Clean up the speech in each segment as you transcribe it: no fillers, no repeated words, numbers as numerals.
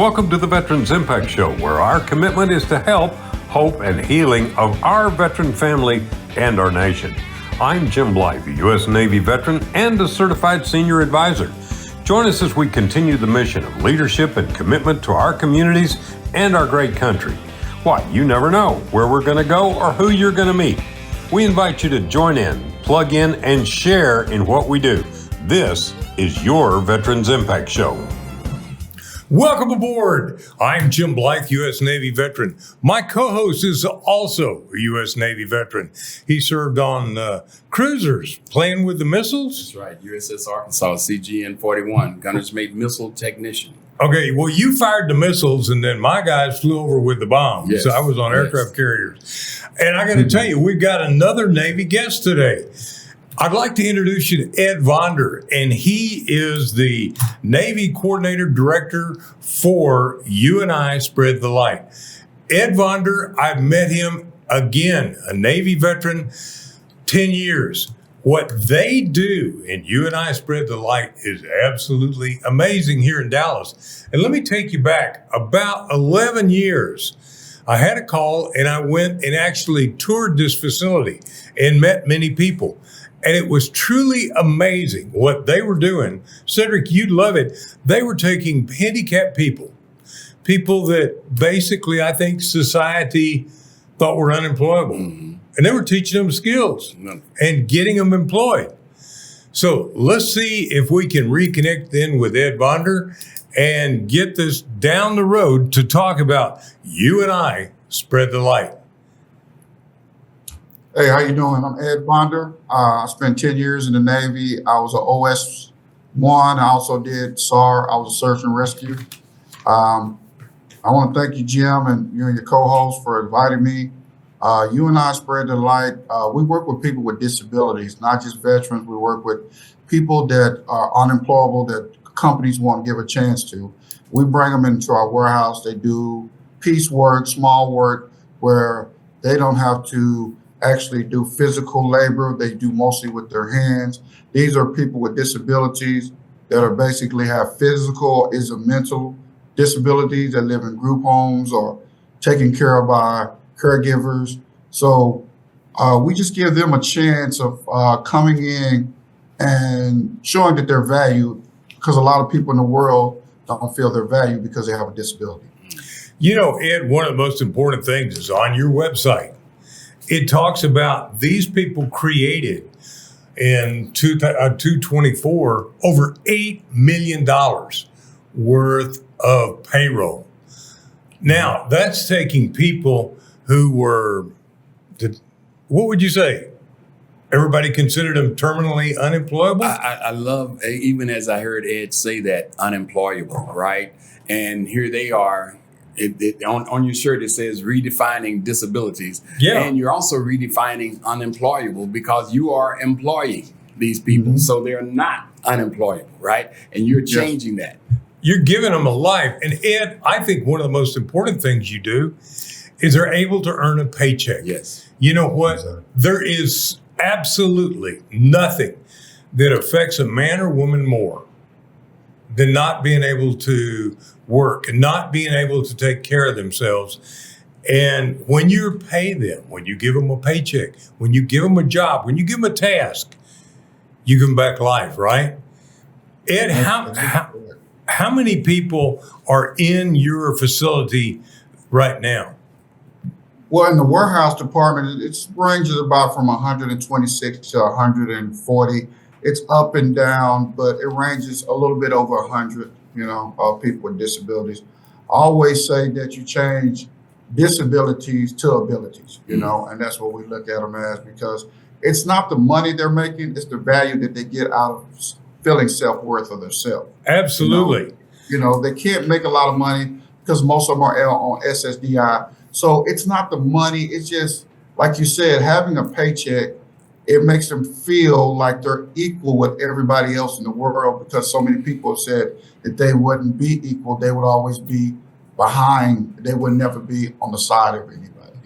Welcome to the Veterans Impact Show, where our commitment is to help, hope, and healing of our veteran family and our nation. I'm Jim Blythe, a U.S. Navy veteran and a certified senior advisor. Join us as we continue the mission of leadership and commitment to our communities and our great country. Why, you never know where we're going to go or who you're going to meet. We invite you to join in, plug in, and share in what we do. This is your Veterans Impact Show. Welcome aboard. I'm Jim Blythe, U.S. Navy veteran. My co-host is also a U.S. Navy veteran. He served on cruisers, playing with the missiles. That's right, USS Arkansas, CGN-41, Gunner's Mate Missile Technician. Okay, well, you fired the missiles, and then my guys flew over with the bombs. Yes. So I was on aircraft carriers. And I got to tell you, we've got another Navy guest today. I'd like to introduce you to Ed Vonder, and he is the Navy Coordinator Director for You and I Spread the Light. Ed Vonder, I've met him again, a Navy veteran, 10 years. What they do in You and I Spread the Light is absolutely amazing here in Dallas. And let me take you back about 11 years. I had a call and I went and actually toured this facility and met many people. And it was truly amazing what they were doing. Cedric, you'd love it. They were taking handicapped people that basically I think society thought were unemployable. Mm-hmm. And they were teaching them skills and getting them employed. So let's see if we can reconnect then with Ed Vonder and get this down the road to talk about You and I Spread the Light. Hey, how you doing? I'm Ed Vonder. I spent 10 years in the Navy. I was an OS-1. I also did SAR. I was a search and rescue. I want to thank you, Jim, and you and your co-host for inviting me. You and I Spread the Light. We work with people with disabilities, not just veterans. We work with people that are unemployable that companies want to give a chance to. We bring them into our warehouse. They do piecework, small work, where they don't have to actually do physical labor. They do mostly with their hands. These are people with disabilities that are basically have physical or mental disabilities that live in group homes or taken care of by caregivers. So we just give them a chance of coming in and showing that they're valued, because a lot of people in the world don't feel they're valued because they have a disability. You know, Ed, one of the most important things is on your website. It talks about these people created in 2024 over $8 million worth of payroll. Now, that's taking people who were, what would you say? Everybody considered them terminally unemployable? I love, even as I heard Ed say that, unemployable, right? And here they are. On your shirt, it says Redefining Disabilities. Yeah. And you're also redefining unemployable because you are employing these people. Mm-hmm. So they're not unemployable, right? And you're changing that. You're giving them a life. And Ed, I think one of the most important things you do is they're able to earn a paycheck. Yes. You know what? Exactly. There is absolutely nothing that affects a man or woman more than not being able to work and not being able to take care of themselves. And when you pay them, when you give them a paycheck, when you give them a job, when you give them a task, you give them back life, right? Ed, how many people are in your facility right now? Well, in the warehouse department, it ranges about from 126 to 140. It's up and down, but it ranges a little bit over 100, of people with disabilities. I always say that you change disabilities to abilities, and that's what we look at them as, because it's not the money they're making, it's the value that they get out of feeling self-worth of themselves. Absolutely. They can't make a lot of money because most of them are on SSDI. So it's not the money, it's just, like you said, having a paycheck, it makes them feel like they're equal with everybody else in the world, because so many people have said that they wouldn't be equal. They would always be behind. They would never be on the side of anybody,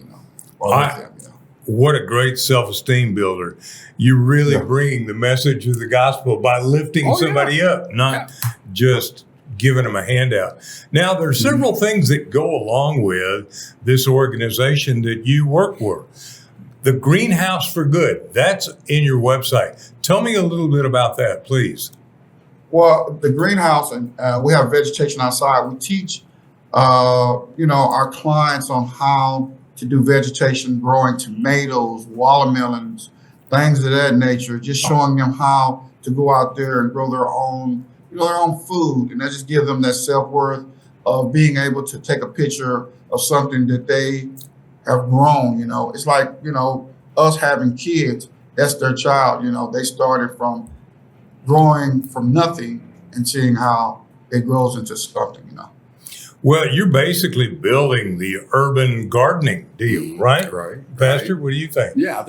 What a great self-esteem builder. You're really bringing the message of the gospel by lifting somebody up, not just giving them a handout. Now, there's several things that go along with this organization that you work for. The Greenhouse for Good, that's in your website. Tell me a little bit about that, please. Well, the greenhouse, and we have vegetation outside. We teach, our clients on how to do vegetation, growing tomatoes, watermelons, things of that nature. Just showing them how to go out there and grow their own food, and that just gives them that self-worth of being able to take a picture of something that they have grown. It's like us having kids. That's their child. They started from growing from nothing and seeing how it grows into something. Well, you're basically building the urban gardening deal, right? Right. Pastor, what do you think? Yeah,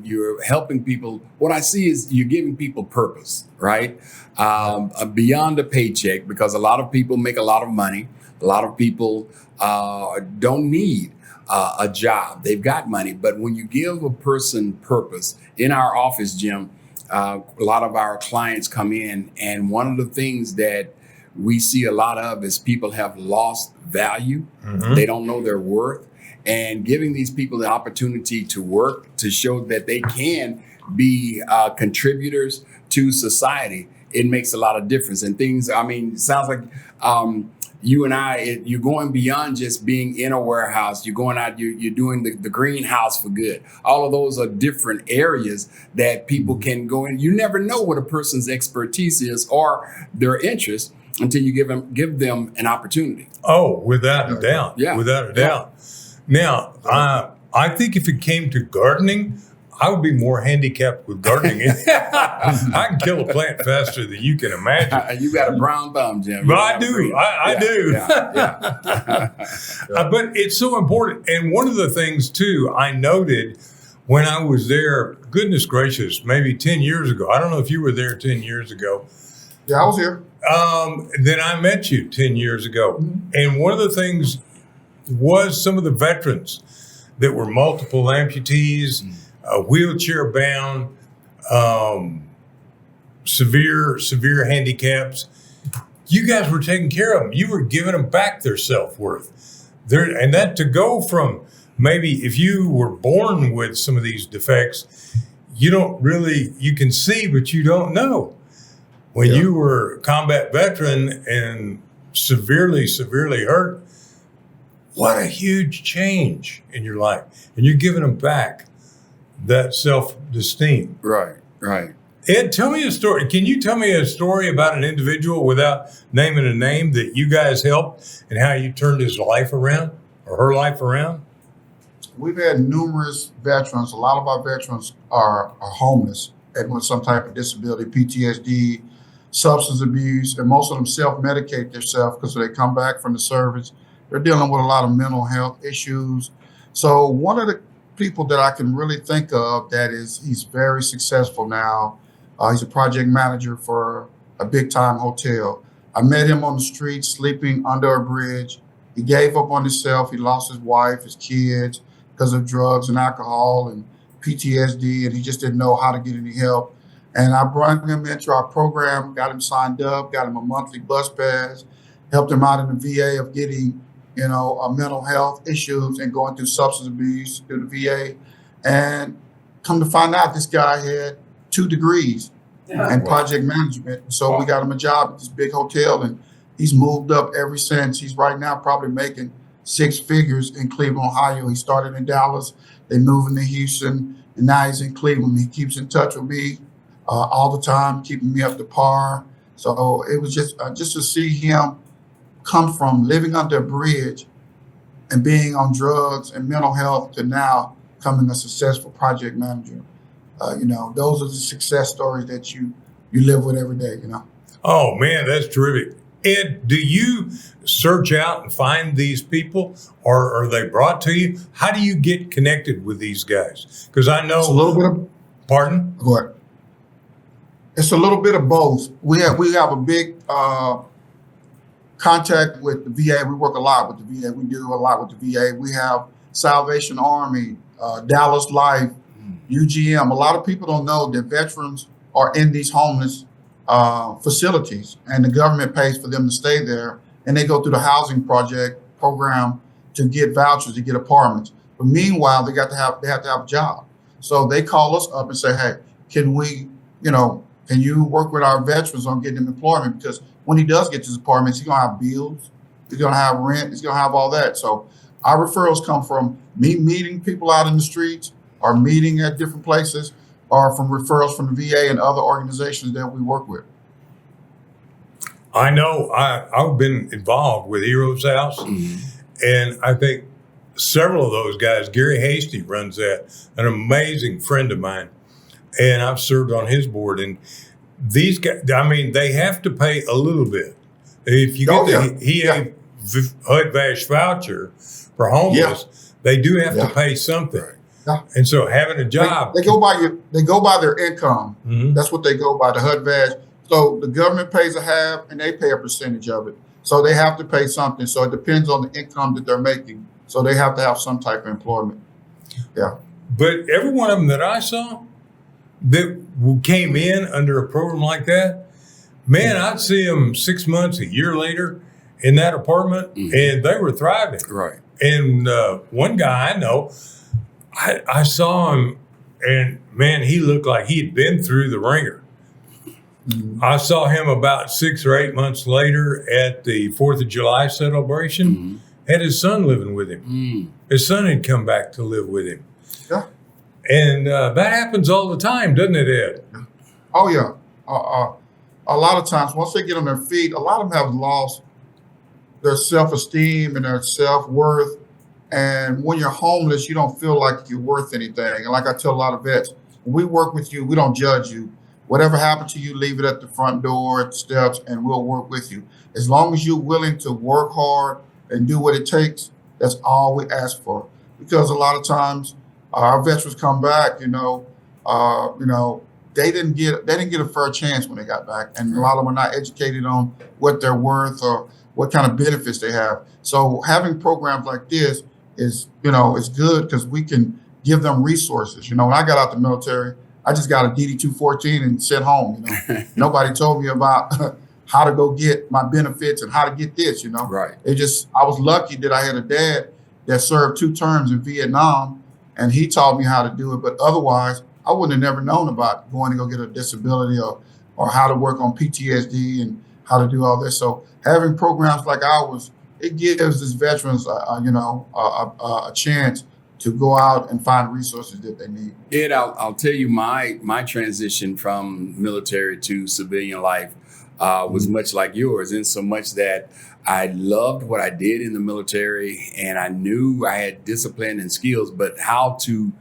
you're helping people. What I see is you're giving people purpose, right? Beyond a paycheck, because a lot of people make a lot of money. A lot of people don't need a job. They've got money. But when you give a person purpose, in our office, Jim, a lot of our clients come in, and one of the things that we see a lot of is people have lost value. Mm-hmm. They don't know their worth. And giving these people the opportunity to work, to show that they can be contributors to society, it makes a lot of difference. And things, it sounds like you and I, you're going beyond just being in a warehouse. You're going out, you're doing the greenhouse for good. All of those are different areas that people can go in. You never know what a person's expertise is or their interest until you give them an opportunity. Oh, without a doubt. Yeah. Without a doubt. Now, I think if it came to gardening, I would be more handicapped with gardening. I can kill a plant faster than you can imagine. You got a brown thumb, Jim. But I do. I do. Yeah. But it's so important. And one of the things, too, I noted when I was there, goodness gracious, maybe 10 years ago. I don't know if you were there 10 years ago. Yeah, I was here. Then I met you 10 years ago. Mm-hmm. And one of the things was some of the veterans that were multiple amputees, wheelchair bound, severe handicaps. You guys were taking care of them. You were giving them back their self-worth. And that to go from maybe if you were born with some of these defects, you can see, but you don't know. When you were a combat veteran and severely hurt, what a huge change in your life. And you're giving them back that self-esteem. Right. Ed, tell me a story. Can you tell me a story about an individual without naming a name that you guys helped and how you turned his life around or her life around? We've had numerous veterans. A lot of our veterans are homeless and with some type of disability, PTSD, substance abuse, and most of them self-medicate themselves because when they come back from the service, they're dealing with a lot of mental health issues. So one of the people that I can really think of he's very successful now. He's a project manager for a big time hotel. I met him on the street sleeping under a bridge. He gave up on himself. He lost his wife, his kids because of drugs and alcohol and PTSD, and he just didn't know how to get any help. And I brought him into our program, got him signed up, got him a monthly bus pass, helped him out in the VA of getting, mental health issues and going through substance abuse through the VA. And come to find out, this guy had 2 degrees in project management. So we got him a job at this big hotel, and he's moved up ever since. He's right now probably making 6 figures in Cleveland, Ohio. He started in Dallas, they moved into Houston, and now he's in Cleveland. He keeps in touch with me all the time, keeping me up to par. So it was just to see him come from living under a bridge and being on drugs and mental health to now becoming a successful project manager. Those are the success stories that you live with every day, Oh, man, that's terrific. Ed, do you search out and find these people, or are they brought to you? How do you get connected with these guys? Because I know... It's a little bit of... Pardon? Go ahead. It's a little bit of both. We have a big contact with the VA. We work a lot with the VA. We do a lot with the VA. We have Salvation Army, Dallas Life, UGM. A lot of people don't know that veterans are in these homeless facilities, and the government pays for them to stay there, and they go through the housing project program to get vouchers to get apartments. But meanwhile, they have to have a job. So they call us up and say, hey, can you work with our veterans on getting him employment? Because when he does get his apartments, he's gonna have bills, he's gonna have rent, he's gonna have all that. So our referrals come from me meeting people out in the streets, or meeting at different places, or from referrals from the VA and other organizations that we work with. I know I've been involved with Heroes House, and I think several of those guys, Gary Hasty runs that, an amazing friend of mine, and I've served on his board. And these guys, I mean, they have to pay a little bit. If you get the HUD-VASH voucher for homeless, they do have to pay something. Yeah. And so having a job, they go by their income. That's what they go by, the HUD-VASH. So the government pays a half and they pay a percentage of it. So they have to pay something. So it depends on the income that they're making. So they have to have some type of employment. Yeah. But every one of them that I saw that came in under a program like that, man, I'd see them 6 months, a year later in that apartment, and they were thriving. Right. And one guy I know, I saw him, and man, he looked like he had been through the ringer. I saw him about 6 or 8 months later at the 4th of July celebration, had his son living with him. His son had come back to live with him. Yeah. And that happens all the time, doesn't it, Ed? Oh, yeah. A lot of times, once they get on their feet, a lot of them have lost their self-esteem and their self-worth. And when you're homeless, you don't feel like you're worth anything. And like I tell a lot of vets, when we work with you, we don't judge you. Whatever happened to you, leave it at the front door, at the steps, and we'll work with you. As long as you're willing to work hard and do what it takes, that's all we ask for. Because a lot of times our veterans come back, they didn't get a fair chance when they got back, and a lot of them are not educated on what they're worth or what kind of benefits they have. So having programs like this is good because we can give them resources. When I got out the military, I just got a DD-214 and sent home. Nobody told me about how to go get my benefits and how to get this. Right. I was lucky that I had a dad that served 2 terms in Vietnam, and he taught me how to do it. But otherwise, I wouldn't have never known about going to go get a disability or how to work on PTSD and how to do all this. So having programs like ours, it gives these veterans, a chance to go out and find resources that they need. Ed, I'll tell you, my transition from military to civilian life was much like yours, in so much that I loved what I did in the military, and I knew I had discipline and skills, but how to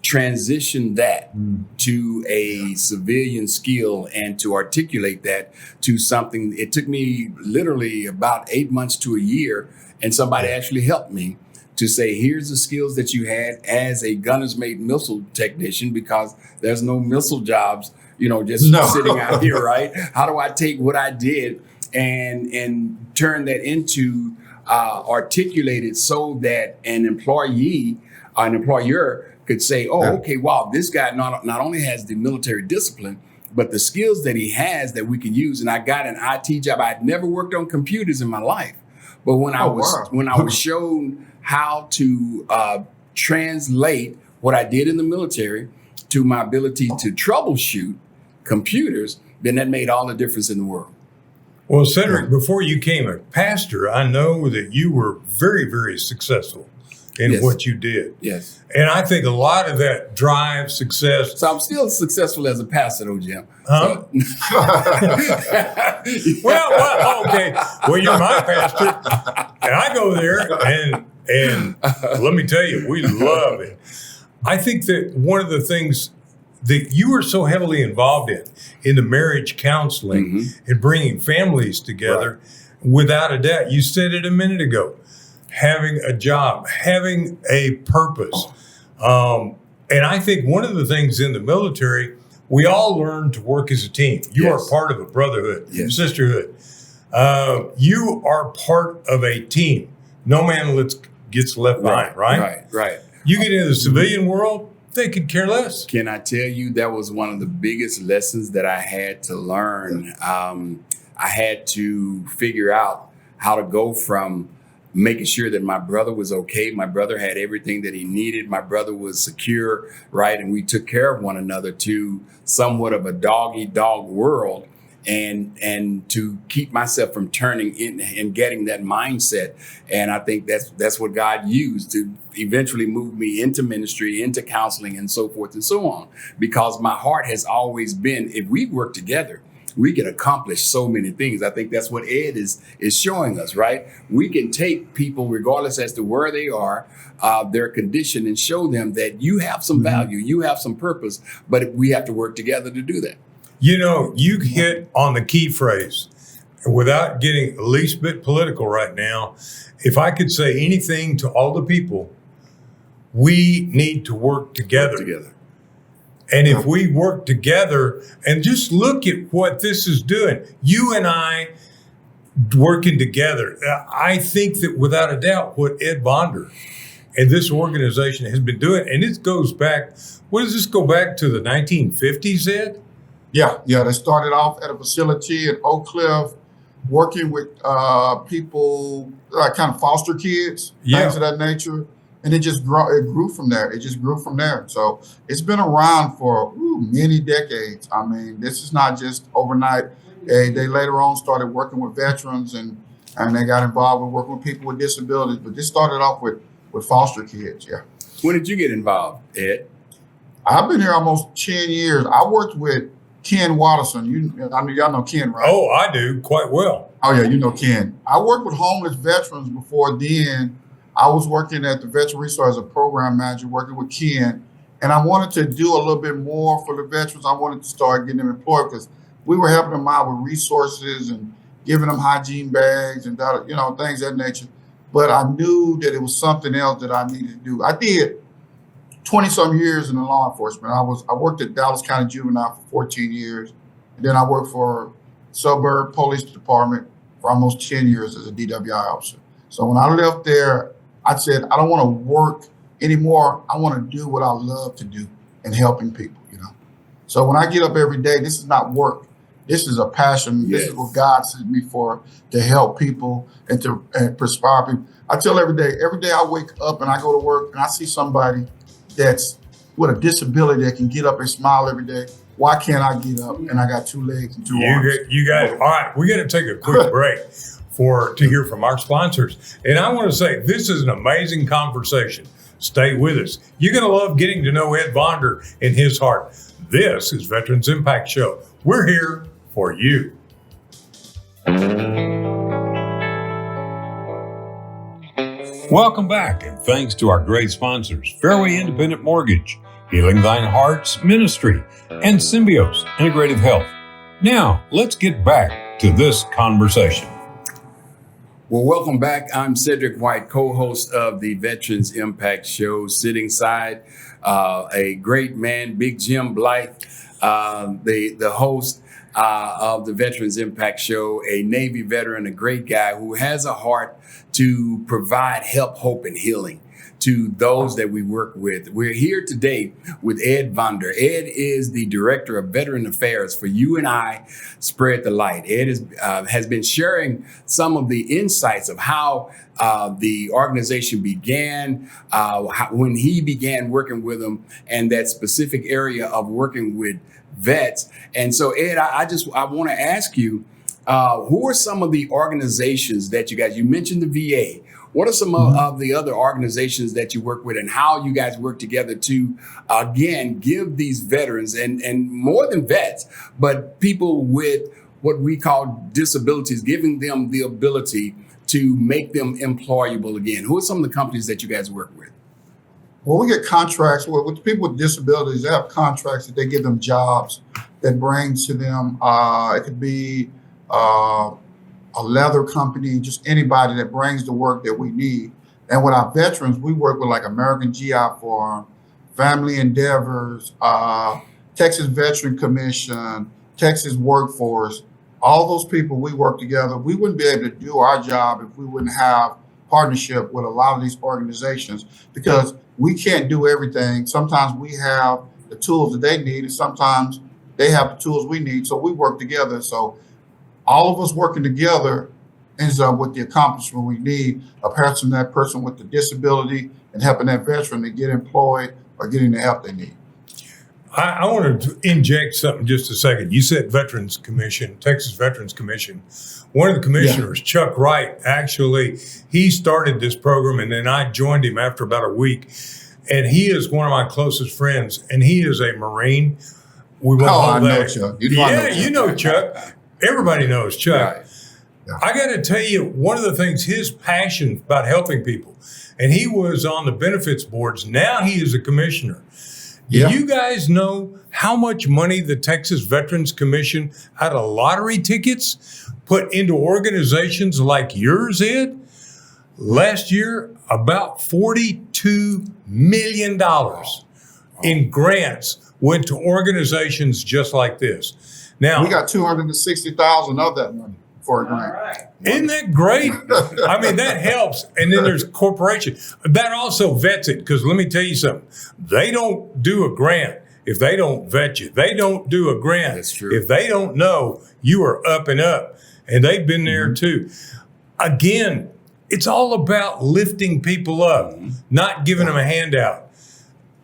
transition that to a civilian skill and to articulate that to something. It took me literally about 8 months to a year, and somebody actually helped me to say, here's the skills that you had as a gunner's mate missile technician, because there's no missile jobs, sitting out here, right? How do I take what I did and turn that into articulate it so that an employer could say, okay, wow, this guy not only has the military discipline, but the skills that he has that we can use. And I got an IT job. I'd never worked on computers in my life. But when I was shown how to translate what I did in the military to my ability to troubleshoot computers, then that made all the difference in the world. Well, Cedric, before you became a pastor, I know that you were very, very successful in what you did. Yes. And I think a lot of that drive, success. So I'm still successful as a pastor, though, Jim. Huh? So. Well, okay. Well, you're my pastor. And I go there and let me tell you, we love it. I think that one of the things that you were so heavily involved in the marriage counseling and bringing families together, without a doubt, you said it a minute ago, having a job, having a purpose. And I think one of the things in the military, we all learn to work as a team. You are part of a brotherhood, sisterhood. You are part of a team. No man gets left behind, right? Right. You get into the civilian world, they could care less. Can I tell you that was one of the biggest lessons that I had to learn? I had to figure out how to go from making sure that my brother was okay. My brother had everything that he needed. My brother was secure, right? And we took care of one another, to somewhat of a dog-eat-dog world. And to keep myself from turning in and getting that mindset. And I think that's what God used to eventually move me into ministry, into counseling, and so forth and so on. Because my heart has always been, if we work together, we can accomplish so many things. I think that's what Ed is showing us, right? We can take people, regardless as to where they are, their condition, and show them that you have some value, you have some purpose, but we have to work together to do that. You know, you hit on the key phrase. Without getting the least bit political right now, if I could say anything to all the people, we need to work together. And if we work together, and just look at what this is doing, you and I working together, I think that without a doubt what Ed Vonder and this organization has been doing, and it goes back, what does this go back to, the 1950s, Ed? Yeah. They started off at a facility in Oak Cliff, working with people, kind of foster kids, things of that nature. And it grew from there. It just grew from there. So it's been around for many decades. I mean, this is not just overnight. They later on started working with veterans, and they got involved with working with people with disabilities. But this started off with foster kids, yeah. When did you get involved, Ed? I've been here almost 10 years. I worked with Ken Watterson. Y'all know Ken, right? Oh, I do, quite well. Oh, yeah, you know Ken. I worked with homeless veterans before then. I was working at the Veteran Resource as a program manager, working with Ken. And I wanted to do a little bit more for the veterans. I wanted to start getting them employed, because we were helping them out with resources and giving them hygiene bags and things of that nature. But I knew that it was something else that I needed to do. I did 20-some years in the law enforcement. I worked at Dallas County Juvenile for 14 years. And then I worked for Suburb Police Department for almost 10 years as a DWI officer. So when I left there, I said, I don't want to work anymore. I want to do what I love to do, and helping people, So when I get up every day, this is not work. This is a passion. Yes. This is what God sent me for, to help people and to inspire people. I tell every day I wake up and I go to work and I see somebody that's with a disability that can get up and smile every day. Why can't I get up and I got 2 legs and 2 arms? You got it. All right, we got to take a quick break to hear from our sponsors. And I want to say, this is an amazing conversation. Stay with us. You're going to love getting to know Ed Vonder and his heart. This is Veterans Impact Show. We're here for you. Welcome back, and thanks to our great sponsors, Fairway Independent Mortgage, Healing Thine Heart's Ministry, and Symbios Integrative Health. Now, let's get back to this conversation. Well, welcome back. I'm Cedric White, co-host of the Veterans Impact Show, sitting side a great man, Big Jim Blythe, the host of the Veterans Impact Show, a Navy veteran, a great guy who has a heart to provide help, hope, and healing to those that we work with. We're here today with Ed Vonder. Ed is the Director of Veteran Affairs for You and I Spread the Light. Ed has been sharing some of the insights of how the organization began, when he began working with them, and that specific area of working with vets. And so, Ed, I want to ask you, who are some of the organizations that you mentioned the VA. What are some of the other organizations that you work with, and how you guys work together to, again, give these veterans and more than vets, but people with what we call disabilities, giving them the ability to make them employable again? Who are some of the companies that you guys work with? Well, we get contracts with people with disabilities. They have contracts that they give them jobs that brings to them. It could be a leather company, just anybody that brings the work that we need. And with our veterans, we work with like American GI Forum, Family Endeavors, Texas Veteran Commission, Texas Workforce. All those people, we work together. We wouldn't be able to do our job if we wouldn't have partnership with a lot of these organizations because we can't do everything. Sometimes we have the tools that they need, and sometimes they have the tools we need. So we work together. So all of us working together ends up with the accomplishment we need, that person with the disability and helping that veteran to get employed or getting the help they need. I wanted to inject something just a second. You said Veterans Commission, Texas Veterans Commission. One of the commissioners, Chuck Wright, actually, he started this program and then I joined him after about a week. And he is one of my closest friends and he is a Marine. We won't I hold know that. Chuck. You know Chuck. Everybody knows Chuck. Right. Yeah. I got to tell you, one of the things, his passion about helping people, and he was on the benefits boards. Now he is a commissioner. Yeah. Do you guys know how much money the Texas Veterans Commission out of lottery tickets put into organizations like yours, Ed? Last year, about $42 million in grants went to organizations just like this. Now, We got 260,000 of that money for a grant. isn't that great? I mean, that helps. And then there's corporation. That also vets it because let me tell you something. They don't do a grant if they don't vet you. They don't do a grant That's true. if they don't know you are up and up. And they've been there too. Again, it's all about lifting people up, not giving them a handout.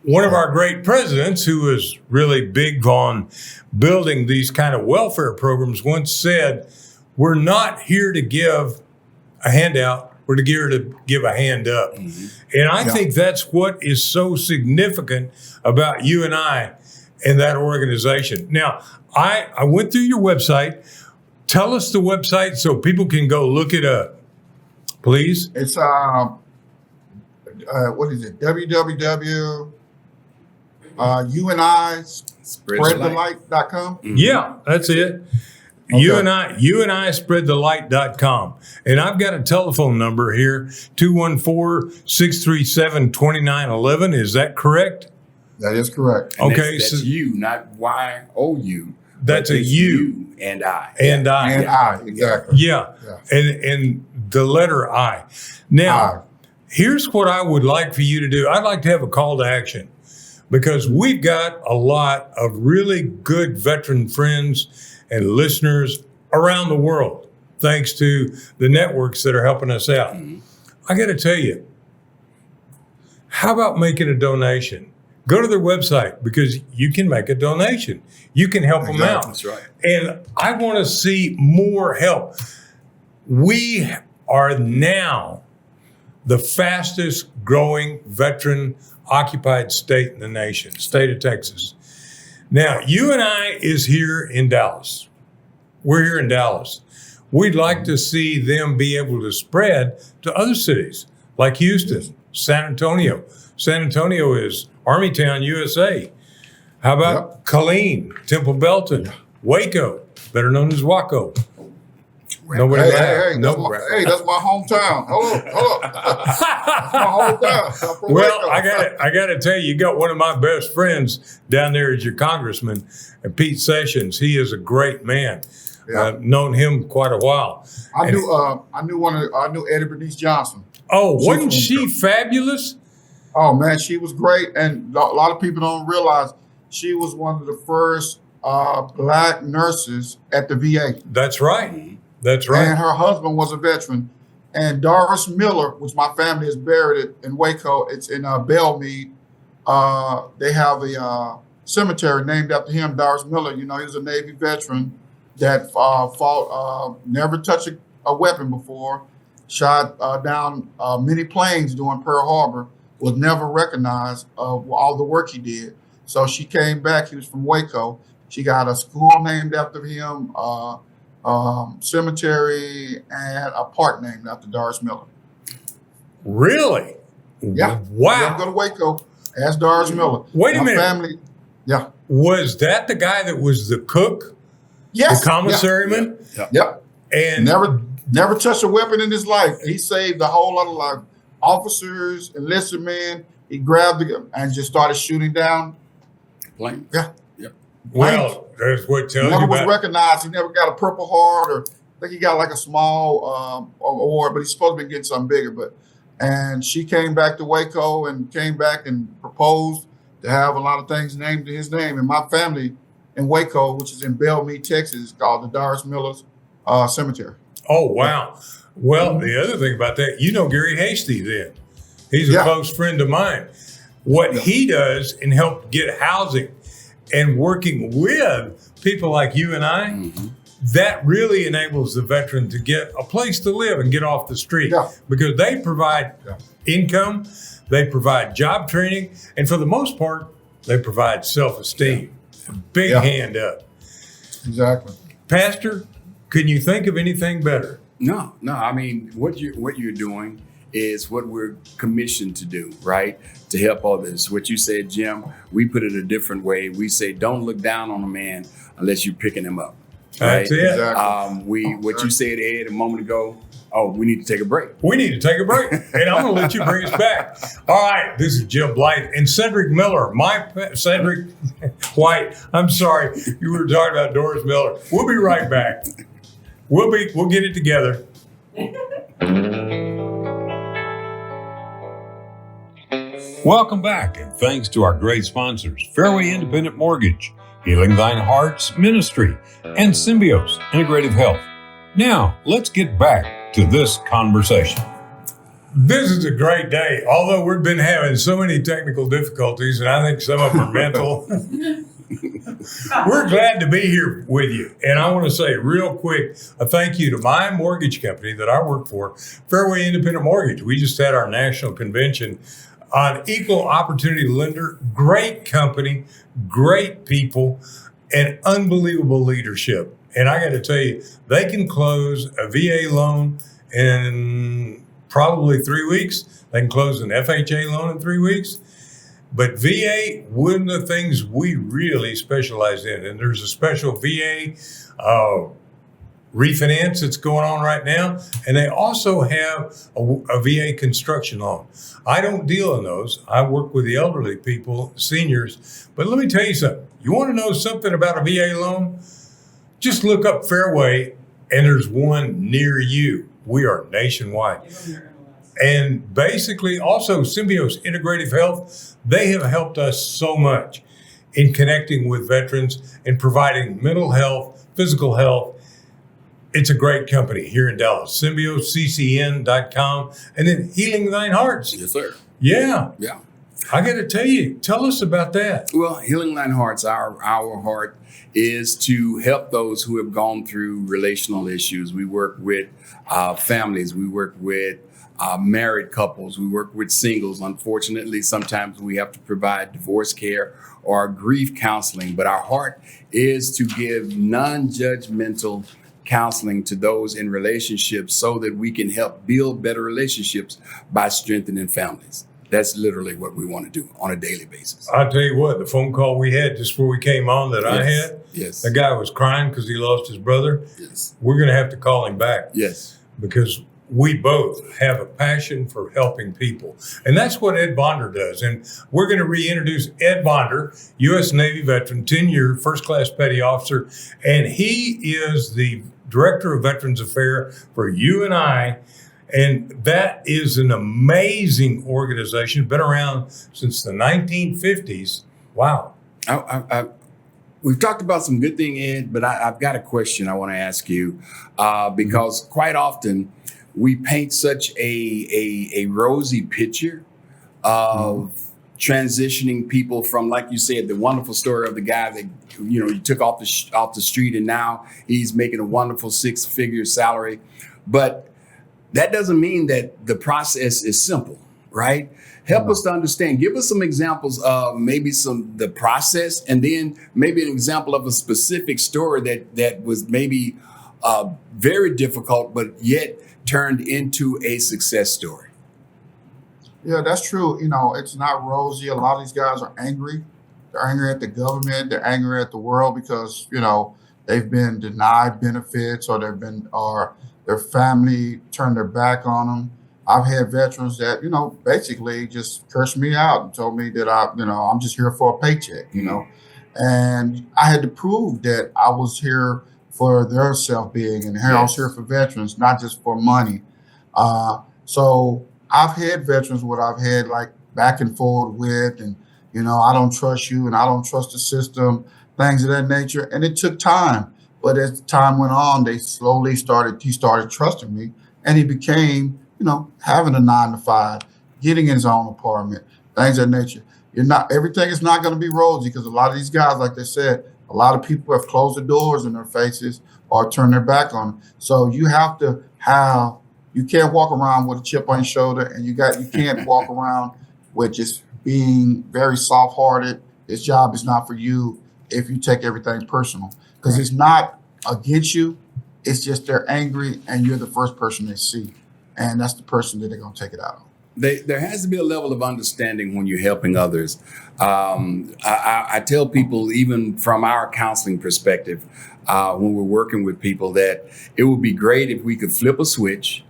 One of our great presidents, who was really big on building these kind of welfare programs, once said, "We're not here to give a handout. We're here to give a hand up." And I think that's what is so significant about you and I and that organization. Now, I went through your website. Tell us the website so people can go look it up, please. It's what is it? www.unispreadthelight.com. Yeah, that's it. You and I spreadthelight.com. And I've got a telephone number here, 214-637-2911. Is that correct? That is correct. And Okay, that's so- you, not YOU. That's but a it's you. and I. And I. And I, exactly. Yeah. And the letter I. Now, here's what I would like for you to do. I'd like to have a call to action because we've got a lot of really good veteran friends and listeners around the world, thanks to the networks that are helping us out. I got to tell you, how about making a donation? Go to their website because you can make a donation. You can help them out. That's right. And I want to see more help. We are now the fastest growing veteran occupied state in the nation, state of Texas. Now, you and I is here in Dallas. We're here in Dallas. We'd like to see them be able to spread to other cities like Houston, San Antonio. San Antonio is Armytown, USA. How about Killeen, Temple Belton, Waco, better known as Waco? Nobody laughed. Hey, that's my hometown. Hold up. That's my hometown. I'm from Well, Waco. I got to tell you, you got one of my best friends down there as your congressman, Pete Sessions. He is a great man. Yeah. I've known him quite a while. I And- knew Eddie Bernice Johnson. Oh, She's wasn't from- she fabulous? Oh man, she was great, and a lot of people don't realize she was one of the first black nurses at the VA. That's right. That's right. And her husband was a veteran. And Doris Miller, which my family is buried in Waco, it's in Belmead. They have a cemetery named after him, Doris Miller. You know, he was a Navy veteran that fought, never touched a weapon before, shot down many planes during Pearl Harbor, was never recognized all the work he did. So she came back. He was from Waco. She got a school named after him, cemetery, and a park named after Doris Miller. Really? Yeah. Wow. You ever go to Waco? Ask Doris Miller. Wait a My minute. Family, yeah. Was that the guy that was the cook, Yes. the commissaryman? Yep. And Never touched a weapon in his life. He saved a whole lot of life. Officers, enlisted men, he grabbed the gun and just started shooting down. Plain. Yeah. well, that's what tells you Never was about. recognized. He never got a Purple Heart or think he got like a small award, but he's supposed to be getting something bigger. And she came back to Waco and came back and proposed to have a lot of things named in his name. And my family in Waco, which is in Bellmead, Texas, is called the Doris Miller's Cemetery. Oh, wow. Well, the other thing about that, you know Gary Hasty then. He's a close friend of mine. What he does in help get housing and working with people like you and I, that really enables the veteran to get a place to live and get off the street because they provide income, they provide job training, and for the most part, they provide self-esteem. Big hand up. Exactly. Pastor, can you think of anything better? No. I mean, what you're doing is what we're commissioned to do, right? To help others. What you said, Jim, we put it a different way. We say, don't look down on a man unless you're picking him up. Right? That's it. Exactly. What you said, Ed, a moment ago. Oh, we need to take a break. We need to take a break, and I'm going to let you bring us back. All right, this is Jim Blythe and Cedric Miller. Cedric White. I'm sorry, you were talking about Doris Miller. We'll be right back. We'll get it together. Welcome back, and thanks to our great sponsors, Fairway Independent Mortgage, Healing Thine Heart's Ministry, and Symbios Integrative Health. Now, let's get back to this conversation. This is a great day, although we've been having so many technical difficulties, and I think some of them are mental. We're glad to be here with you. And I want to say real quick, a thank you to my mortgage company that I work for, Fairway Independent Mortgage. We just had our national convention on equal opportunity lender, great company, great people, and unbelievable leadership. And I got to tell you, they can close a VA loan in probably 3 weeks. They can close an FHA loan in 3 weeks. But VA, one of the things we really specialize in, and there's a special VA refinance that's going on right now, and they also have a VA construction loan. I don't deal in those. I work with the elderly people, seniors. But let me tell you something. You want to know something about a VA loan? Just look up Fairway, and there's one near you. We are nationwide. And basically, also Symbios Integrative Health, they have helped us so much in connecting with veterans and providing mental health, physical health. It's a great company here in Dallas. SymbiosCCN.com, and then Healing Thine Hearts. Yes, sir. Yeah. Yeah. I got to tell you, tell us about that. Well, Healing Thine Hearts, our heart is to help those who have gone through relational issues. We work with families. We work with married couples. We work with singles. Unfortunately, sometimes we have to provide divorce care or grief counseling. But our heart is to give non-judgmental counseling to those in relationships so that we can help build better relationships by strengthening families. That's literally what we want to do on a daily basis. I'll tell you what, the phone call we had just before we came on that I had, Yes. the guy was crying because he lost his brother. Yes. We're going to have to call him back. Yes. Because we both have a passion for helping people. And that's what Ed Vonder does. And we're going to reintroduce Ed Vonder, U.S. Navy veteran, 10-year first-class petty officer. And he is the Director of Veterans Affairs for UNI. And that is an amazing organization, been around since the 1950s. Wow. We've talked about some good thing, Ed, but I've got a question I want to ask you because quite often we paint such a rosy picture of transitioning people from, like you said, the wonderful story of the guy that you took off the street and now he's making a wonderful 6-figure salary, but that doesn't mean that the process is simple, right? Help us to understand. Give us some examples of maybe the process, and then maybe an example of a specific story that was maybe very difficult, but yet turned into a success story. Yeah, that's true. It's not rosy. A lot of these guys are angry. They're angry at the government. They're angry at the world because, they've been denied benefits or their family turned their back on them. I've had veterans that, basically just cursed me out and told me that I'm just here for a paycheck, And I had to prove that I was here for their self-being, and Harold's here for veterans, not just for money. So I've had veterans what I've had like back and forth with, and I don't trust you, and I don't trust the system, things of that nature. And it took time, but as time went on, he started trusting me, and he became, having a 9 to 5, getting his own apartment, things of that nature. Everything is not going to be rosy, because a lot of these guys, like they said, a lot of people have closed the doors in their faces or turned their back on them. So you can't walk around with a chip on your shoulder, and you can't walk around with just being very soft-hearted. This job is not for you if you take everything personal, because it's not against you. It's just they're angry, and you're the first person they see, and that's the person that they're going to take it out on. There has to be a level of understanding when you're helping others. I tell people, even from our counseling perspective, when we're working with people, that it would be great if we could flip a switch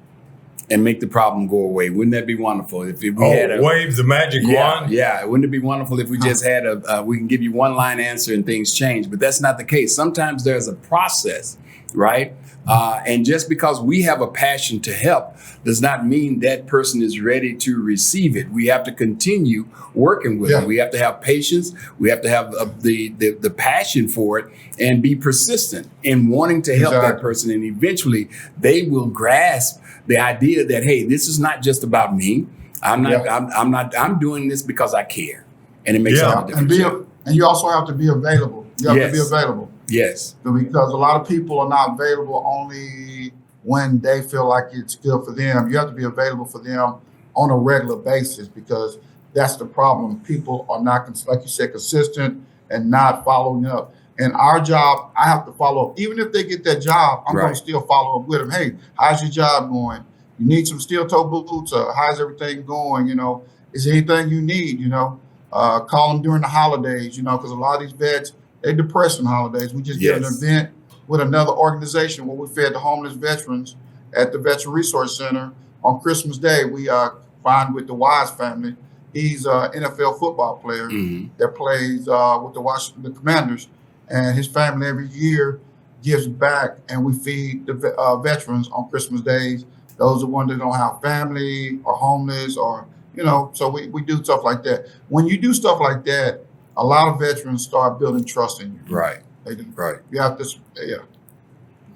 and make the problem go away. Wouldn't that be wonderful? If we had wave the magic wand? Yeah. Wouldn't it be wonderful if we just had we can give you one line answer and things change? But that's not the case. Sometimes there's a process, right? And just because we have a passion to help does not mean that person is ready to receive it. We have to continue working with them. We have to have patience. We have to have the passion for it, and be persistent in wanting to help that person. And eventually they will grasp the idea that, hey, this is not just about me. I'm doing this because I care. And it makes all the difference. And you also have to be available. You have to be available. Yes. Because a lot of people are not available only when they feel like it's good for them. You have to be available for them on a regular basis, because that's the problem. People are not, like you said, consistent and not following up. And our job, I have to follow up. Even if they get that job, I'm going to still follow up with them. Hey, how's your job going? You need some steel toe boots? How's everything going? Is there anything you need? Call them during the holidays, because a lot of these vets, they depressed on holidays. We just did an event with another organization where we fed the homeless veterans at the Veteran Resource Center on Christmas Day. We find with the Wise family. He's an NFL football player that plays with the Washington Commanders, and his family every year gives back, and we feed the veterans on Christmas days. Those are ones that don't have family or homeless, or so we do stuff like that. When you do stuff like that, a lot of veterans start building trust in you. Right. They do. Right. You have to,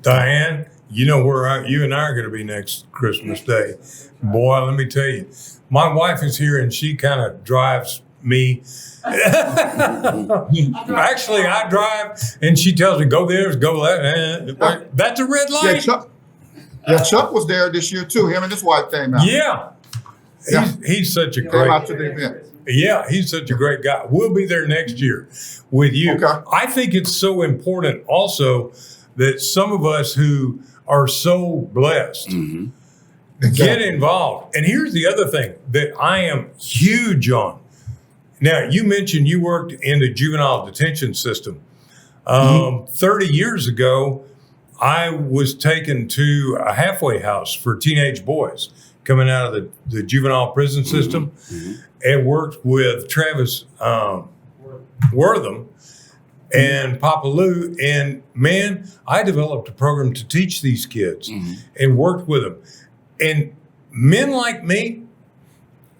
Diane, where you and I are going to be next Christmas Day. Boy, let me tell you, my wife is here, and she kind of drives me. Actually, I drive, and she tells me, go this, go that. That's a red light. Chuck was there this year too. Him and his wife came out. He's such a Came great. out to the event. Yeah, he's such a great guy. We'll be there next year with you. Okay. I think it's so important also that some of us who are so blessed get involved. And here's the other thing that I am huge on. Now, you mentioned you worked in the juvenile detention system. 30 years ago, I was taken to a halfway house for teenage boys coming out of the juvenile prison system, and worked with Travis Wortham and Papa Lou. And man, I developed a program to teach these kids and worked with them. And men like me,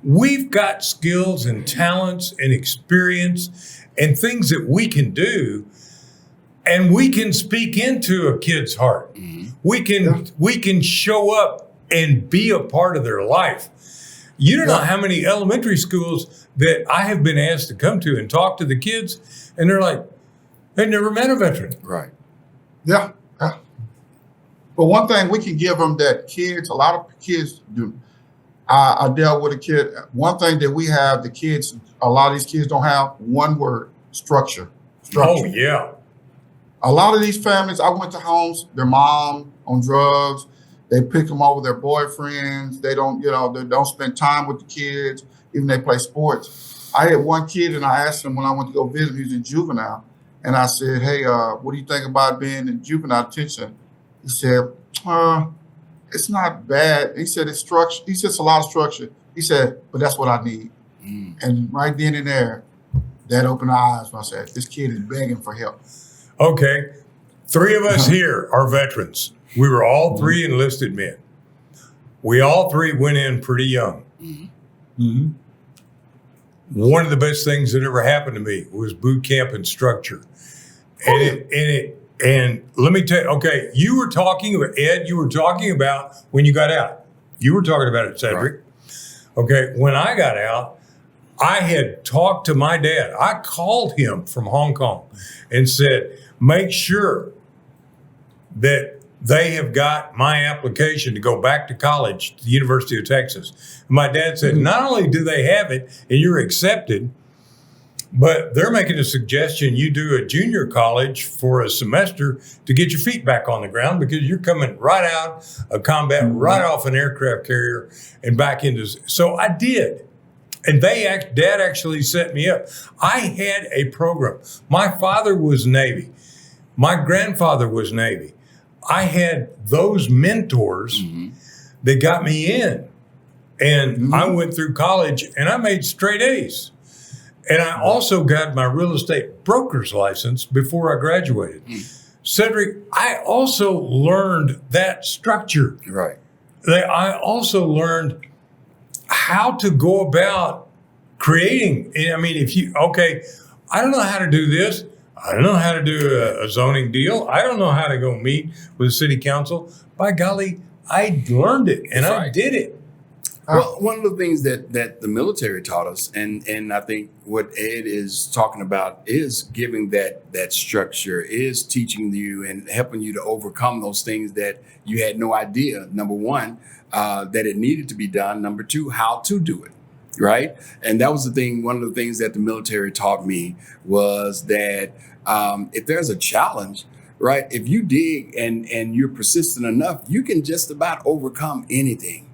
we've got skills and talents and experience and things that we can do, and we can speak into a kid's heart. We can show up and be a part of their life. You don't know how many elementary schools that I have been asked to come to and talk to the kids, and they're like, they've never met a veteran. Right. Yeah. But one thing we can give them that kids, a lot of kids do. I dealt with a kid. One thing that we have, the kids, a lot of these kids don't have, one word: structure. Oh, yeah. A lot of these families, I went to homes, their mom on drugs. They pick them up with their boyfriends. They don't, they don't spend time with the kids, even they play sports. I had one kid, and I asked him when I went to go visit him, he was in juvenile. And I said, hey, what do you think about being in juvenile detention? He said, it's not bad. He said, it's structure. He said, it's a lot of structure. He said, but that's what I need. And right then and there, that opened our eyes. I said, this kid is begging for help. Okay. Three of us here are veterans. We were all three enlisted men. We all three went in pretty young. Mm-hmm. One of the best things that ever happened to me was boot camp and structure. And let me tell you, okay, you were talking about, Ed, you were talking about when you got out. You were talking about it, Cedric. Right. Okay, when I got out, I had talked to my dad. I called him from Hong Kong and said, make sure that they have got my application to go back to college to the University of Texas. And my dad said, not only do they have it and you're accepted, but they're making a suggestion you do a junior college for a semester to get your feet back on the ground because you're coming right out of combat, right off an aircraft carrier and back into. So I did. And Dad actually set me up. I had a program. My father was Navy. My grandfather was Navy. I had those mentors that got me in. And I went through college and I made straight A's. And I also got my real estate broker's license before I graduated. Cedric, I also learned that structure. Right. I also learned how to go about creating. I mean, I don't know how to do this. I don't know how to do a zoning deal. I don't know how to go meet with the city council. By golly, I learned it and I did it. Well, one of the things that the military taught us, and I think what Ed is talking about is giving that structure, is teaching you and helping you to overcome those things that you had no idea. Number one, that it needed to be done. Number two, how to do it. Right. And that was the thing. One of the things that the military taught me was that if there's a challenge, right, if you dig and you're persistent enough, you can just about overcome anything.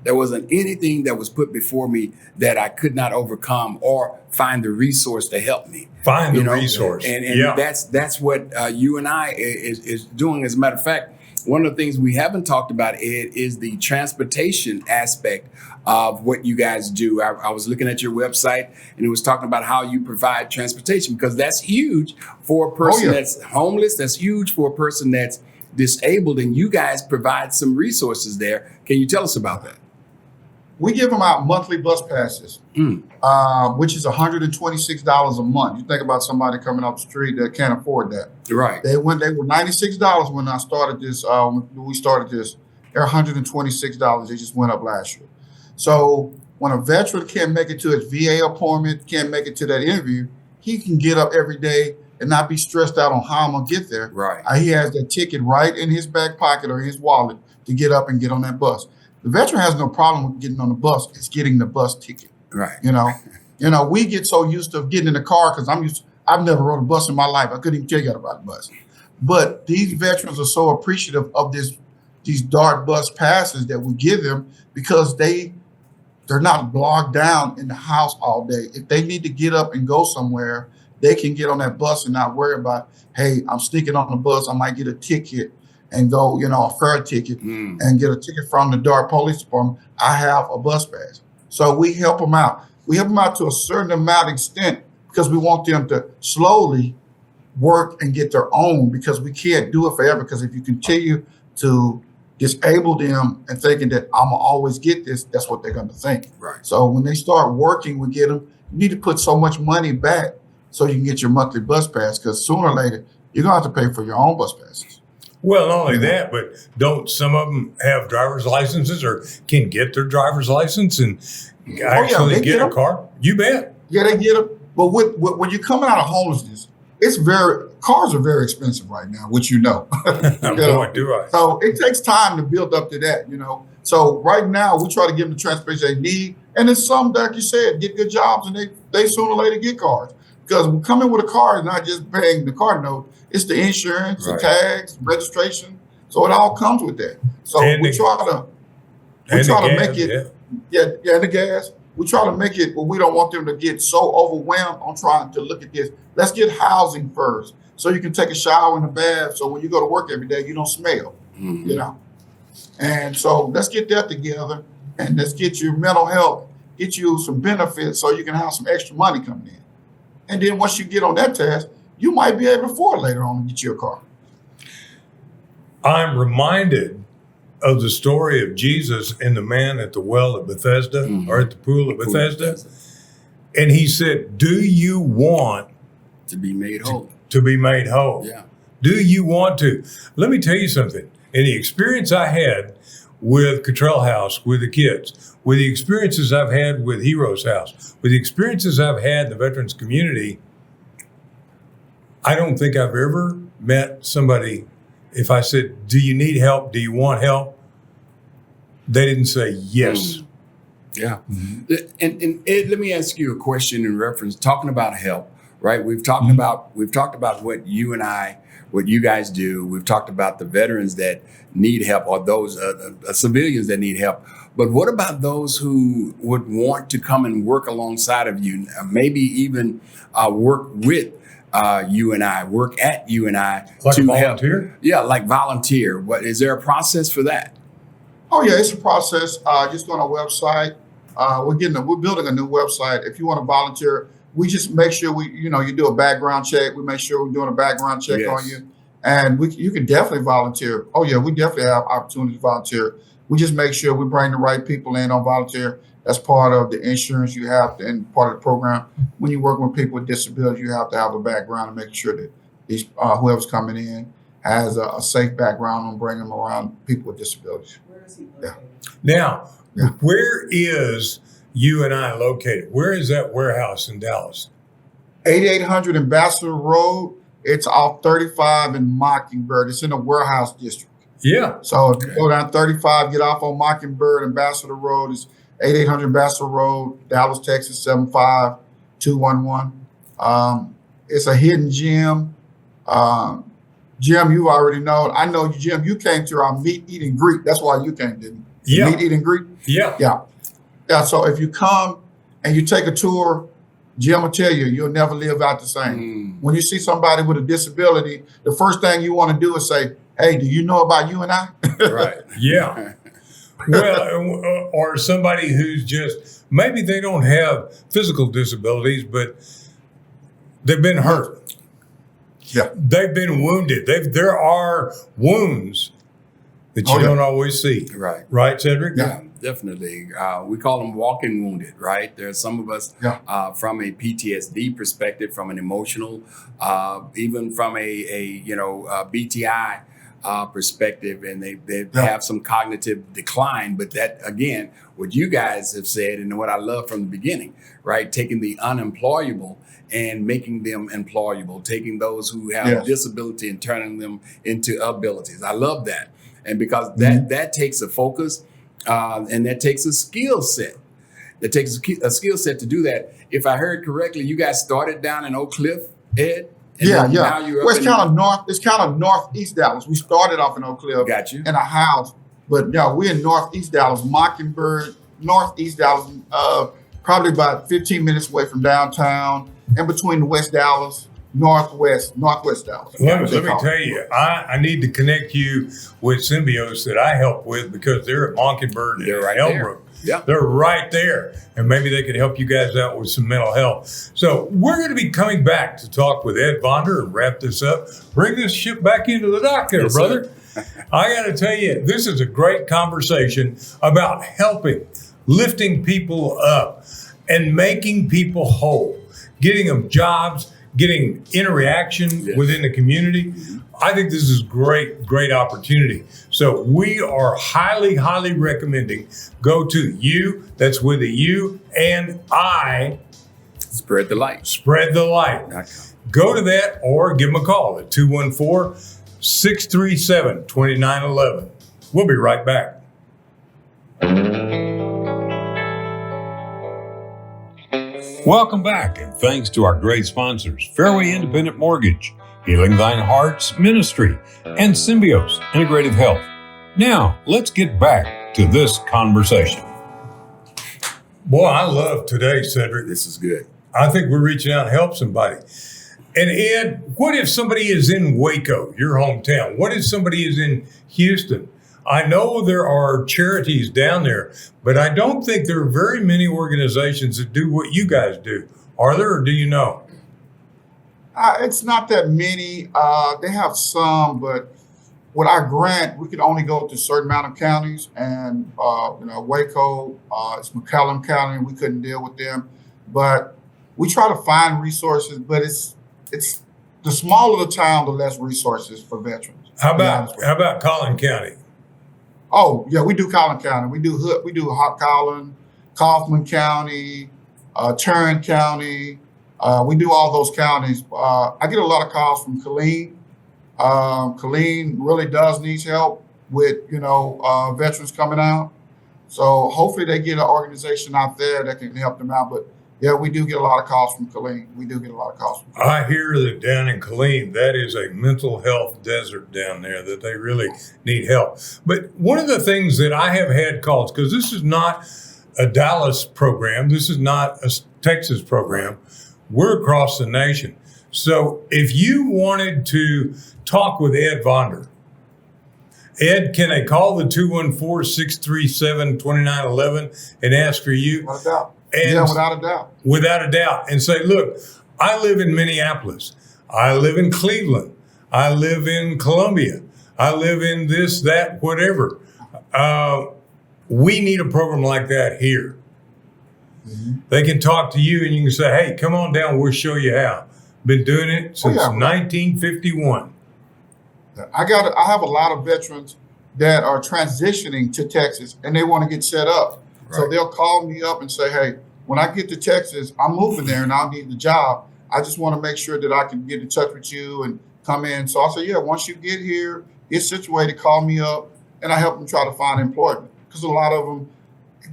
There wasn't anything that was put before me that I could not overcome or find the resource to help me. Find the resource. And that's what you and I is doing. As a matter of fact, one of the things we haven't talked about, Ed, is the transportation aspect of what you guys do. I was looking at your website and it was talking about how you provide transportation, because that's huge for a person that's homeless. That's huge for a person that's disabled. And you guys provide some resources there. Can you tell us about that? We give them out monthly bus passes, which is $126 a month. You think about somebody coming up the street that can't afford that. Right. They were $96 when I started this. When we started this, they're $126. They just went up last year. So when a veteran can't make it to his VA appointment, can't make it to that interview, he can get up every day and not be stressed out on how I'm gonna get there. Right. He has that ticket right in his back pocket or his wallet to get up and get on that bus. The veteran has no problem with getting on the bus. It's getting the bus ticket. Right. You know, we get so used to getting in the car because I've never rode a bus in my life. I couldn't even tell you how to ride a bus. But these veterans are so appreciative of these DART bus passes that we give them because they're not bogged down in the house all day. If they need to get up and go somewhere, they can get on that bus and not worry about, hey, I'm sneaking on the bus. I might get a ticket and go, a fare ticket and get a ticket from the DART Police Department. I have a bus pass. So we help them out. We help them out to a certain amount of extent because we want them to slowly work and get their own, because we can't do it forever. Because if you continue to disable them and thinking that I'm gonna always get this, that's what they're gonna think. Right. So when they start working, we get them, you need to put so much money back so you can get your monthly bus pass, because sooner or later, you're gonna have to pay for your own bus passes. Well, not only that, but don't some of them have driver's licenses or can get their driver's license and actually get a car? You bet. Yeah, they get them. But when you're coming out of homelessness, cars are very expensive right now, which Boy, do I. So it takes time to build up to that, So right now we try to give them the transportation they need. And then some, like you said, get good jobs and they sooner or later get cars. Because coming with a car is not just paying the car note, it's the insurance, the tags, registration. So it all comes with that. So we try to make it, and the gas. We try to make it where we don't want them to get so overwhelmed on trying to look at this. Let's get housing first, so you can take a shower and a bath. So when you go to work every day, you don't smell, And so let's get that together, and let's get your mental health, get you some benefits, so you can have some extra money coming in. And then once you get on that task, you might be able to afford later on to get you a car. I'm reminded of the story of Jesus and the man at the well at Bethesda, or at the pool at Bethesda. And he said, do you want to be made whole? To be made whole. Yeah. Do you want to? Let me tell you something. In the experience I had with Cottrell House, with the kids, with the experiences I've had with Heroes House, with the experiences I've had in the veterans community, I don't think I've ever met somebody, if I said, do you need help? Do you want help? They didn't say yes. Yeah. And Ed, let me ask you a question in reference, talking about help, right? We've talked about what you guys do. We've talked about the veterans that need help, or those civilians that need help. But what about those who would want to come and work alongside of you, maybe even work with you and I, work at you and I, Like to a volunteer? help? Yeah, like volunteer. What is there a process for that? Oh yeah, it's a process. Just go on our website. We're building a new website. If you want to volunteer, we just make sure you do a background check. We make sure we're doing a background check on you, and you can definitely volunteer. Oh yeah, we definitely have opportunities to volunteer. We just make sure we bring the right people in on volunteer. That's part of the insurance you have to, and part of the program. When you're working with people with disabilities, you have to have a background and make sure that these whoever's coming in has a safe background and bring them around people with disabilities. Now, where is you and I located? Where is that warehouse in Dallas? 8800 Ambassador Road. It's off 35 in Mockingbird. It's in the warehouse district. Yeah. So if you go down 35, get off on Mockingbird, Ambassador Road is 8800 Ambassador Road, Dallas, Texas, 75211. It's a hidden gem. Jim, you already know. I know you, Jim. You came to our meet, eat, and greet. That's why you came, didn't you? Yeah. Meet, eat, and greet? Yeah. Yeah. So if you come and you take a tour, Jim will tell you, you'll never live out the same. When you see somebody with a disability, the first thing you want to do is say, hey, do you know about you and I? Right. Yeah. Well, or somebody who's just, maybe they don't have physical disabilities, but they've been hurt. Yeah. They've been wounded. There are wounds that you don't always see. Right. Right, Cedric? Yeah, definitely. We call them walking wounded, right? There's some of us from a PTSD perspective, from an emotional, even from a BTI perspective, and they have some cognitive decline. But that, again, what you guys have said, and what I love from the beginning, right? Taking the unemployable and making them employable, taking those who have disability and turning them into abilities. I love that. And because that takes a focus and that takes a skill set. That takes a skill set to do that. If I heard correctly, you guys started down in Oak Cliff, Ed? And now you're up it's kind of northeast Dallas. We started off in Oak Cliff in a house, but no, we're in northeast Dallas, Mockingbird, northeast Dallas, probably about 15 minutes away from downtown, in between West Dallas, northwest Dallas. Let me tell you, I need to connect you with Symbiotes that I help with, because they're at Mockingbird and Elbrook. Yeah. They're right there, and maybe they could help you guys out with some mental health. So we're going to be coming back to talk with Ed Vonder and wrap this up. Bring this ship back into the dock there, brother. I got to tell you, this is a great conversation about helping, lifting people up, and making people whole, getting them jobs, getting interaction within the community. I think this is great opportunity. So we are highly, highly recommending go to you, that's with a U, and I. Spread the light. Spread the light. Go to that or give them a call at 214-637-2911. We'll be right back. Welcome back, and thanks to our great sponsors, Fairway Independent Mortgage, Healing Thine Heart's Ministry, and Symbiotes Integrative Health. Now, let's get back to this conversation. Boy, I love today, Cedric. This is good. I think we're reaching out to help somebody. And Ed, what if somebody is in Waco, your hometown? What if somebody is in Houston? I know there are charities down there, but I don't think there are very many organizations that do what you guys do. Are there, or do you know? It's not that many. They have some, but with our grant, we could only go to a certain amount of counties, and Waco, it's McCallum County, and we couldn't deal with them. But we try to find resources, but it's the smaller the town, the less resources for veterans. How about Collin County? Oh yeah, we do Collin County. We do Hot Collin, Kaufman County, Tarrant County. We do all those counties. I get a lot of calls from Killeen. Killeen really does need help with veterans coming out. So hopefully they get an organization out there that can help them out. But yeah, we do get a lot of calls from Killeen. I hear that down in Killeen, that is a mental health desert down there, that they really need help. But one of the things that I have had calls, because this is not a Dallas program, this is not a Texas program, we're across the nation. So if you wanted to talk with Ed Vonder, Ed, can I call the 214-637-2911 and ask for you? Without a doubt. And without a doubt. Without a doubt. And say, look, I live in Minneapolis. I live in Cleveland. I live in Columbia. I live in this, that, whatever. We need a program like that here. Mm-hmm. They can talk to you and you can say, hey, come on down. We'll show you how. Been doing it since 1951. I have a lot of veterans that are transitioning to Texas and they want to get set up. Right. So they'll call me up and say, hey, when I get to Texas, I'm moving there and I'll need the job. I just want to make sure that I can get in touch with you and come in. So I say, yeah, once you get here, get situated, call me up, and I help them try to find employment. Because a lot of them,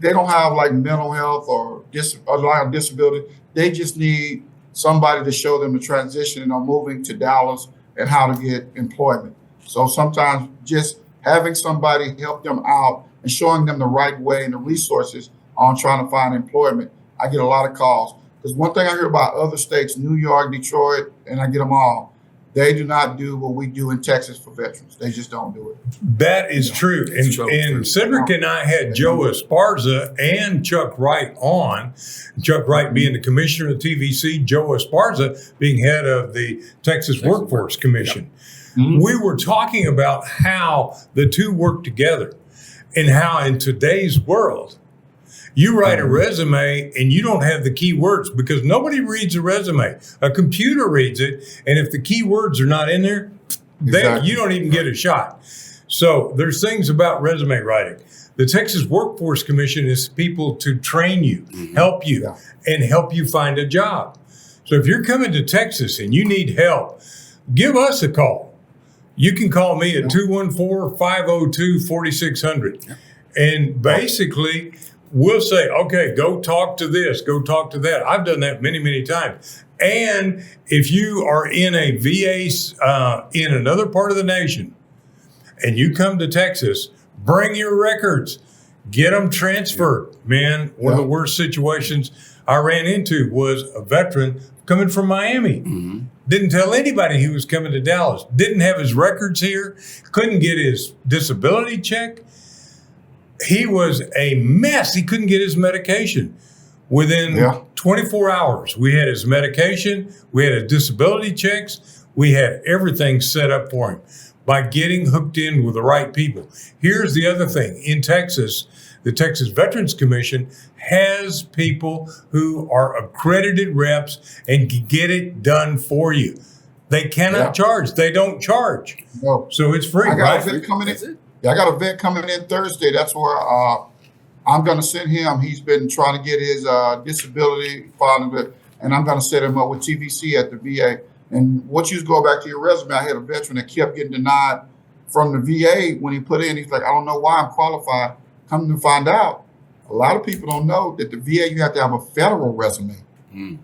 they don't have like mental health or a lot of disability. They just need somebody to show them the transition and moving to Dallas and how to get employment. So sometimes just having somebody help them out and showing them the right way and the resources on trying to find employment. I get a lot of calls. Because one thing I hear about other states, New York, Detroit, and I get them all, they do not do what we do in Texas for veterans. They just don't do it. That is true. And Cedric and I had Joe Esparza and Chuck Wright on. Chuck Wright being the commissioner of the TVC, Joe Esparza being head of the Texas Workforce Commission. Yep. Mm-hmm. We were talking about how the two work together and how in today's world, you write a resume and you don't have the keywords because nobody reads a resume. A computer reads it. And if the keywords are not in there, you don't even get a shot. So there's things about resume writing. The Texas Workforce Commission is people to train you, help you, and help you find a job. So if you're coming to Texas and you need help, give us a call. You can call me at 214-502-4600. And basically, we'll say, okay, go talk to this, go talk to that. I've done that many, many times. And if you are in a VA in another part of the nation and you come to Texas, bring your records, get them transferred. Man, one of the worst situations I ran into was a veteran coming from Miami. Mm-hmm. Didn't tell anybody he was coming to Dallas. Didn't have his records here. Couldn't get his disability check. He was a mess. He couldn't get his medication. Within 24 hours, we had his medication. We had his disability checks. We had everything set up for him by getting hooked in with the right people. Here's the other thing. In Texas, the Texas Veterans Commission has people who are accredited reps and can get it done for you. They cannot charge. They don't charge. No. So it's free. I got a vet coming in. I got a vet coming in Thursday. That's where I'm going to send him. He's been trying to get his disability filed, and I'm going to set him up with TVC at the VA. And once you go back to your resume, I had a veteran that kept getting denied from the VA when he put in. He's like, I don't know why I'm qualified. Come to find out, a lot of people don't know that the VA, you have to have a federal resume. Mm.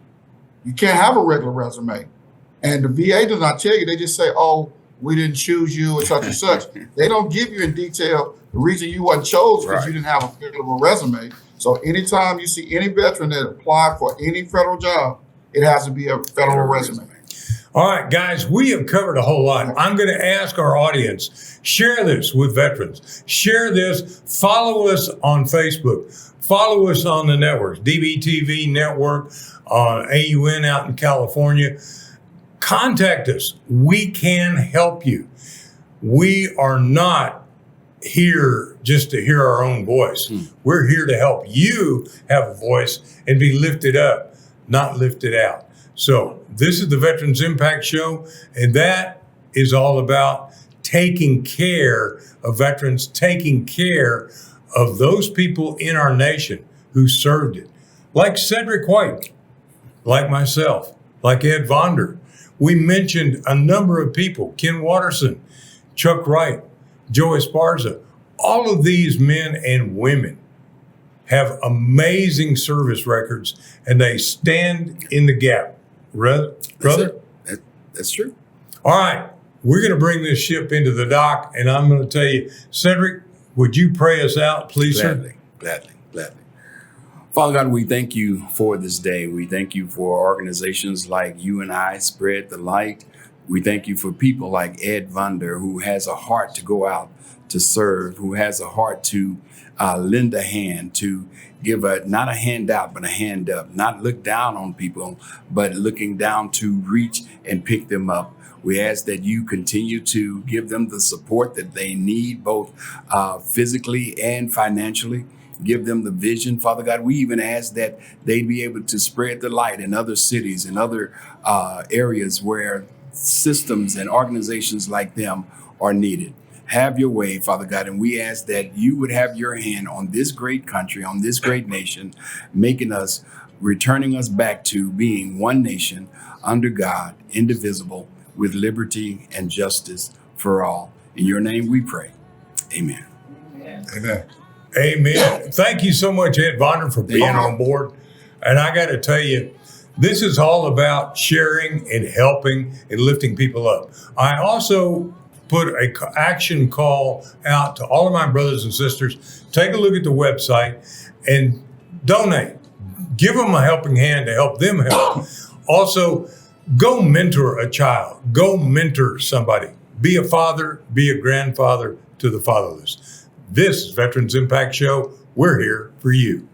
You can't have a regular resume. And the VA does not tell you. They just say, oh, we didn't choose you or such and such. They don't give you in detail the reason you wasn't chosen because you didn't have a federal resume. So anytime you see any veteran that applied for any federal job, it has to be a federal resume. All right, guys, we have covered a whole lot. I'm going to ask our audience, share this with veterans. Share this. Follow us on Facebook. Follow us on the networks, DBTV Network, AUN out in California. Contact us. We can help you. we are not here just to hear our own voice. We're here to help you have a voice and be lifted up, not lifted out. So this is the Veterans Impact Show, and that is all about taking care of veterans, taking care of those people in our nation who served it. Like Cedric White, like myself, like Ed Vonder. We mentioned a number of people, Ken Watterson, Chuck Wright, Joe Esparza. All of these men and women have amazing service records, and they stand in the gap. Brother? That's true. All right. We're going to bring this ship into the dock, and I'm going to tell you, Cedric, would you pray us out, please, sir? Gladly. Father God, we thank you for this day. We thank you for organizations like you and I, Spread the Light. We thank you for people like Ed Vonder, who has a heart to go out to serve, who has a heart to lend a hand, to give not a handout, but a hand up, not look down on people, but looking down to reach and pick them up. We ask that you continue to give them the support that they need, both physically and financially. Give them the vision, Father God. We even ask that they be able to spread the light in other cities and other areas where systems and organizations like them are needed. Have your way, Father God, and we ask that you would have your hand on this great country, on this great nation, returning us back to being one nation under God, indivisible, with liberty and justice for all. In your name we pray. Amen. Amen. Amen. Thank you so much, Ed Vonder, for being on board. And I got to tell you, this is all about sharing and helping and lifting people up. I also put an action call out to all of my brothers and sisters. Take a look at the website and donate. Give them a helping hand to help them help. Also, go mentor a child. Go mentor somebody. Be a father, be a grandfather to the fatherless. This is Veterans Impact Show. We're here for you.